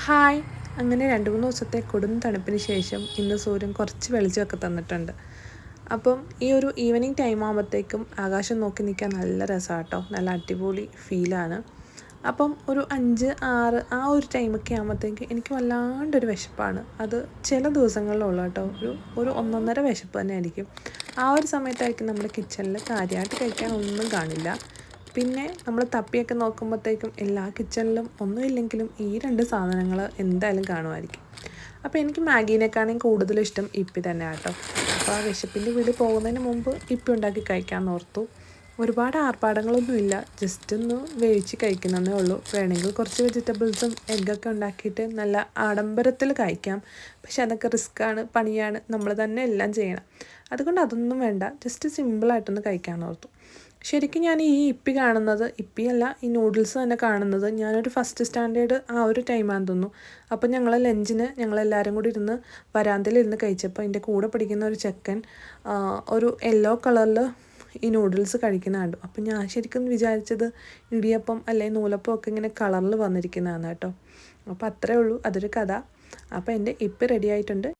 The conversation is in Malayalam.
ഹായ്. അങ്ങനെ 2-3 ദിവസത്തെ കൊടും തണുപ്പിന് ശേഷം ഇന്ന് സൂര്യൻ കുറച്ച് വെളിച്ചമൊക്കെ തന്നിട്ടുണ്ട്. അപ്പം ഈ ഒരു ഈവനിങ് ടൈം ആകുമ്പോഴത്തേക്കും ആകാശം നോക്കി നിൽക്കാൻ നല്ല രസമാണ് കേട്ടോ. നല്ല അടിപൊളി ഫീലാണ്. അപ്പം ഒരു 5, 6 ആ ഒരു ടൈമൊക്കെ ആകുമ്പോഴത്തേക്ക് എനിക്ക് വല്ലാണ്ടൊരു വിശപ്പാണ്. അത് ചില ദിവസങ്ങളിലുള്ള കേട്ടോ. ഒരു ഒന്നൊന്നര വിശപ്പ് തന്നെ ആയിരിക്കും. ആ ഒരു സമയത്തായിരിക്കും നമ്മുടെ കിച്ചണിൽ കാര്യമായിട്ട് കഴിക്കാൻ ഒന്നും കാണില്ല. പിന്നെ നമ്മൾ തപ്പിയൊക്കെ നോക്കുമ്പോഴത്തേക്കും എല്ലാ കിച്ചണിലും ഒന്നുമില്ലെങ്കിലും ഈ 2 സാധനങ്ങൾ എന്തായാലും കാണുമായിരിക്കും. അപ്പോൾ എനിക്ക് മാഗീനെക്കാളും കൂടുതലും ഇഷ്ടം ഇപ്പി തന്നെ കേട്ടോ. അപ്പോൾ ആ വിശപ്പിൻ്റെ വീട് പോകുന്നതിന് മുമ്പ് ഇപ്പി ഉണ്ടാക്കി കഴിക്കാമെന്ന് ഓർത്തു. ഒരുപാട് ആർഭാടങ്ങളൊന്നുമില്ല, ജസ്റ്റ് ഒന്ന് വേവിച്ച് കഴിക്കുന്നതേ ഉള്ളൂ. വേണമെങ്കിൽ കുറച്ച് വെജിറ്റബിൾസും എഗ്ഗൊക്കെ ഉണ്ടാക്കിയിട്ട് നല്ല ആഡംബരത്തിൽ കഴിക്കാം. പക്ഷെ അതൊക്കെ റിസ്ക്കാണ്, പണിയാണ്, നമ്മൾ തന്നെ എല്ലാം ചെയ്യണം. അതുകൊണ്ട് അതൊന്നും വേണ്ട, ജസ്റ്റ് സിമ്പിളായിട്ടൊന്ന് കഴിക്കാമെന്ന് ഓർത്തു. ശരിക്കും ഞാൻ ഈ ഇപ്പിയല്ല, ഈ നൂഡിൽസ് തന്നെ കാണുന്നത് ഞാനൊരു ഫസ്റ്റ് സ്റ്റാൻഡേർഡ് ആ ഒരു ടൈമാണെന്ന് തോന്നുന്നു. അപ്പോൾ ഞങ്ങളെല്ലാവരും കൂടി ഇരുന്ന് വരാന്തയിലിരുന്ന് കഴിച്ചപ്പോൾ എൻ്റെ കൂടെ പഠിക്കുന്ന ഒരു ചെക്കൻ ഒരു യെല്ലോ കളറിൽ ഈ നൂഡിൽസ് കഴിക്കുന്ന കണ്ടു. അപ്പം ഞാൻ ശരിക്കും വിചാരിച്ചത് ഇടിയപ്പം അല്ലെങ്കിൽ നൂലപ്പം ഒക്കെ ഇങ്ങനെ കളറിൽ വന്നിരിക്കുന്നതാണ് കേട്ടോ. അപ്പോൾ അത്രയേ ഉള്ളൂ, അതൊരു കഥ. അപ്പോൾ എൻ്റെ ഇപ്പി റെഡി ആയിട്ടുണ്ട്.